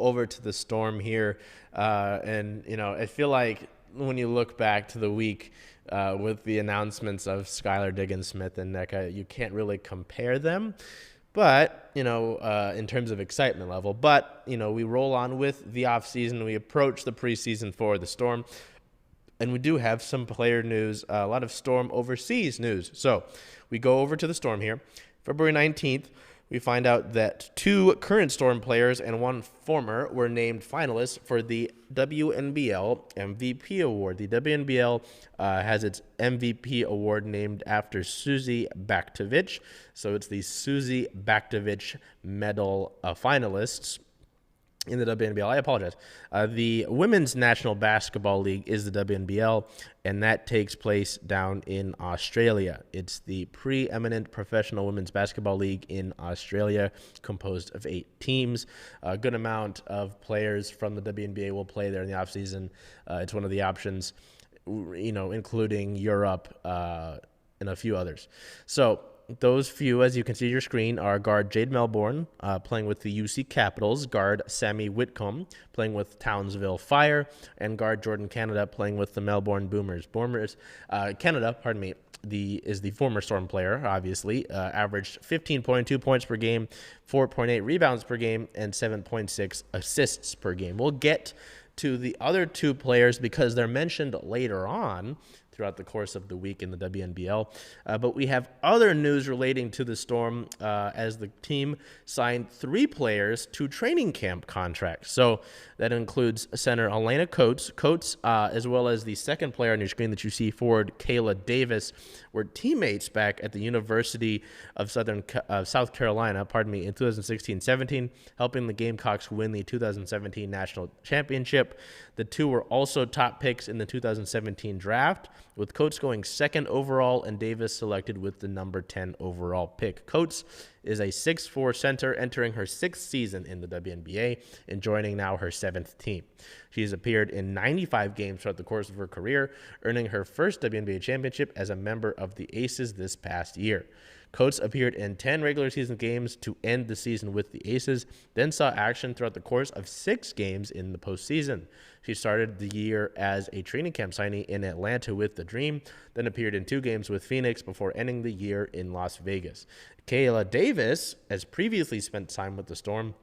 over to the Storm here. And, I feel like when you look back to the week with the announcements of Skylar Diggins-Smith and NECA, you can't really compare them. But, in terms of excitement level. But, we roll on with the offseason. We approach the preseason for the Storm. And we do have some player news, a lot of Storm overseas news. So we go over to the Storm here. February 19th, we find out that 2 current Storm players and 1 former were named finalists for the WNBL MVP award. The WNBL has its MVP award named after Susie Baktovich. So it's the Susie Baktovich Medal finalists in the WNBL. I apologize. The Women's National Basketball League is the WNBL, and that takes place down in Australia. It's the preeminent professional women's basketball league in Australia, composed of 8 teams. A good amount of players from the WNBA will play there in the offseason. It's one of the options, including Europe and a few others. So those few, as you can see on your screen, are guard Jade Melbourne, playing with the UC Capitals, guard Sami Whitcomb, playing with Townsville Fire, and guard Jordan Canada, playing with the Melbourne Boomers. Canada, is the former Storm player, obviously, averaged 15.2 points per game, 4.8 rebounds per game, and 7.6 assists per game. We'll get to the other 2 players because they're mentioned later on throughout the course of the week in the WNBL. But we have other news relating to the Storm as the team signed 3 players to training camp contracts. So that includes center Elena Coates, as well as the second player on your screen that you see, forward Kayla Davis, were teammates back at the University of South Carolina, in 2016-17, helping the Gamecocks win the 2017 National Championship. The 2 were also top picks in the 2017 draft, with Coates going 2nd overall and Davis selected with the number 10 overall pick. Coates is a 6'4" center entering her 6th season in the WNBA and joining now her 7th team. She has appeared in 95 games throughout the course of her career, earning her first WNBA championship as a member of the Aces this past year. Coates appeared in 10 regular season games to end the season with the Aces, then saw action throughout the course of 6 games in the postseason. She started the year as a training camp signee in Atlanta with the Dream, then appeared in 2 games with Phoenix before ending the year in Las Vegas. Kayla Davis has previously spent time with the Storm.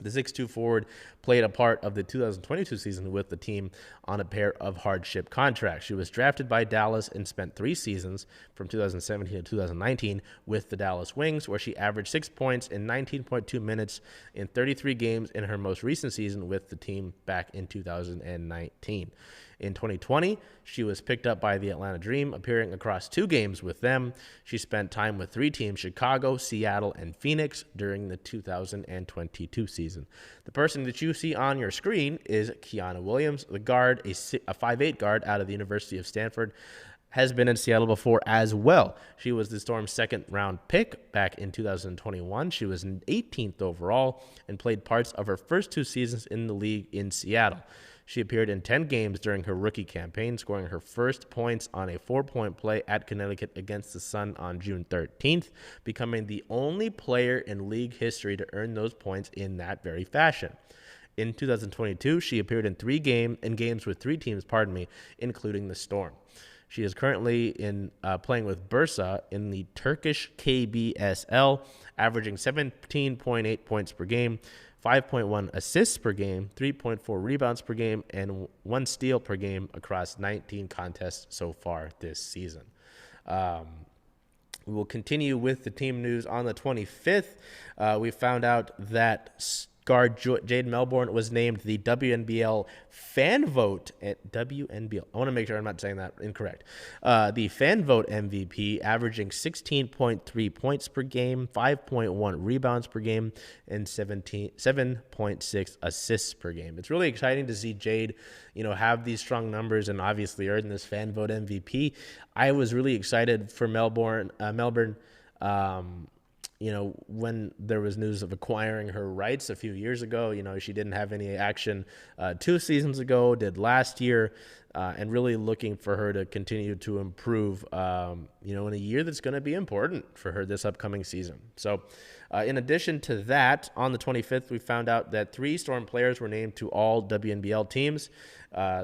The 6'2" forward played a part of the 2022 season with the team on a pair of hardship contracts. She was drafted by Dallas and spent 3 seasons from 2017 to 2019 with the Dallas Wings, where she averaged 6 points in 19.2 minutes in 33 games in her most recent season with the team back in 2019. In 2020, she was picked up by the Atlanta Dream, appearing across 2 games with them. She spent time with 3 teams, Chicago, Seattle, and Phoenix, during the 2022 season. The person that you see on your screen is Kiana Williams, the guard, a 5'8" guard out of the University of Stanford. Has been in Seattle before as well. She was the Storm's 2nd-round pick back in 2021. She was 18th overall and played parts of her first 2 seasons in the league in Seattle. She appeared in 10 games during her rookie campaign, scoring her first points on a 4-point play at Connecticut against the Sun on June 13th, becoming the only player in league history to earn those points in that very fashion. In 2022, she appeared in 3 games with 3 teams, including the Storm. She is currently playing with Bursa in the Turkish KBSL, averaging 17.8 points per game, 5.1 assists per game, 3.4 rebounds per game, and 1 steal per game across 19 contests so far this season. We will continue with the team news on the 25th. We found out that guard Jade Melbourne was named the WNBL fan vote at WNBL. I want to make sure I'm not saying that incorrect. The fan vote MVP, averaging 16.3 points per game, 5.1 rebounds per game, and 7.6 assists per game. It's really exciting to see Jade, have these strong numbers and obviously earn this fan vote MVP. I was really excited for Melbourne. When there was news of acquiring her rights a few years ago, she didn't have any action 2 seasons ago, did last year, and really looking for her to continue to improve, in a year that's going to be important for her this upcoming season. So In addition to that, on the 25th, we found out that 3 Storm players were named to all WNBL teams.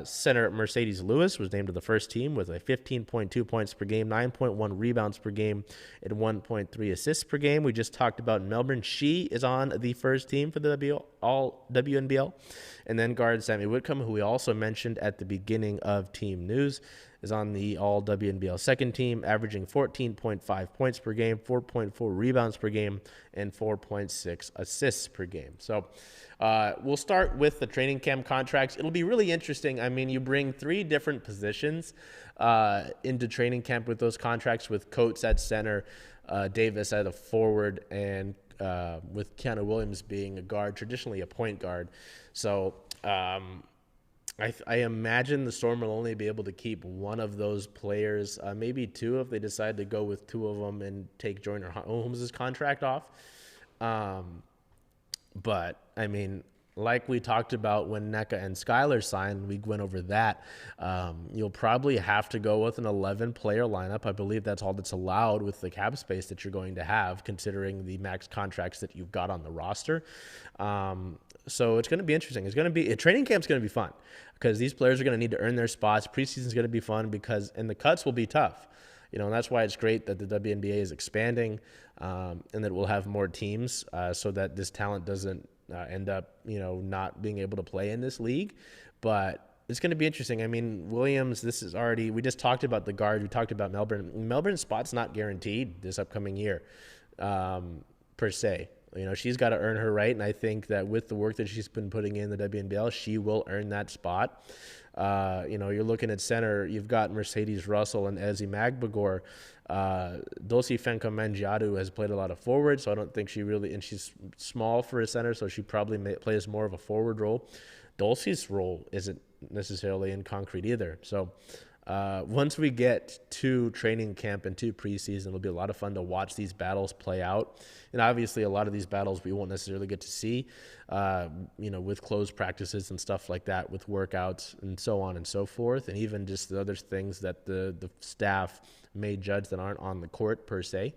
Center Mercedes Lewis was named to the first team with a 15.2 points per game, 9.1 rebounds per game, and 1.3 assists per game. We just talked about Melbourne. She is on the first team for the all WNBL. And then guard Sami Whitcomb, who we also mentioned at the beginning of team news, is on the all WNBL second team, averaging 14.5 points per game, 4.4 rebounds per game, and 4.6 assists per game. So we'll start with the training camp contracts. It'll be really interesting. I mean, you bring 3 different positions into training camp with those contracts, with Coates at center, Davis at a forward, and with Kiana Williams being a guard, traditionally a point guard. So I imagine the Storm will only be able to keep one of those players, maybe 2 if they decide to go with 2 of them and take Joyner Holmes' contract off. But, I mean, like we talked about when Nneka and Skylar signed, we went over that. You'll probably have to go with an 11-player lineup. I believe that's all that's allowed with the cap space that you're going to have, considering the max contracts that you've got on the roster. So it's going to be interesting. Training camp's going to be fun because these players are going to need to earn their spots. Preseason's going to be fun and the cuts will be tough. And that's why it's great that the WNBA is expanding and that we'll have more teams so that this talent doesn't end up, not being able to play in this league. But it's going to be interesting. I mean, Williams, we just talked about the guard. We talked about Melbourne. Melbourne's spot's not guaranteed this upcoming year per se. She's got to earn her right, and I think that with the work that she's been putting in the WNBL, she will earn that spot. You're looking at center. You've got Mercedes Russell and Ezi Magbagor. Dulcie Fenka-Mangiadu has played a lot of forward, so I don't think and she's small for a center, so she probably plays more of a forward role. Dulcie's role isn't necessarily in concrete either. So once we get to training camp and to preseason, it'll be a lot of fun to watch these battles play out. And obviously a lot of these battles we won't necessarily get to see, with closed practices and stuff like that, with workouts and so on and so forth, and even just the other things that the staff may judge that aren't on the court per se.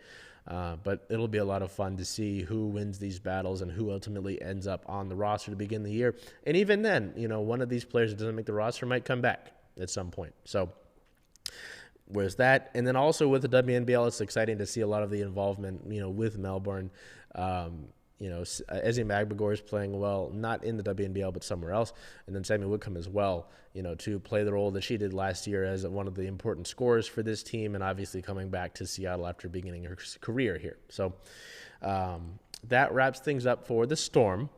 But it'll be a lot of fun to see who wins these battles and who ultimately ends up on the roster to begin the year. And even then, one of these players that doesn't make the roster might come back at some point. So where's that? And then also with the WNBL, it's exciting to see a lot of the involvement, with Melbourne. Ezi Magbagor is playing well, not in the WNBL, but somewhere else. And then Sami Whitcomb as well, to play the role that she did last year as one of the important scorers for this team, and obviously coming back to Seattle after beginning her career here. So that wraps things up for the Storm.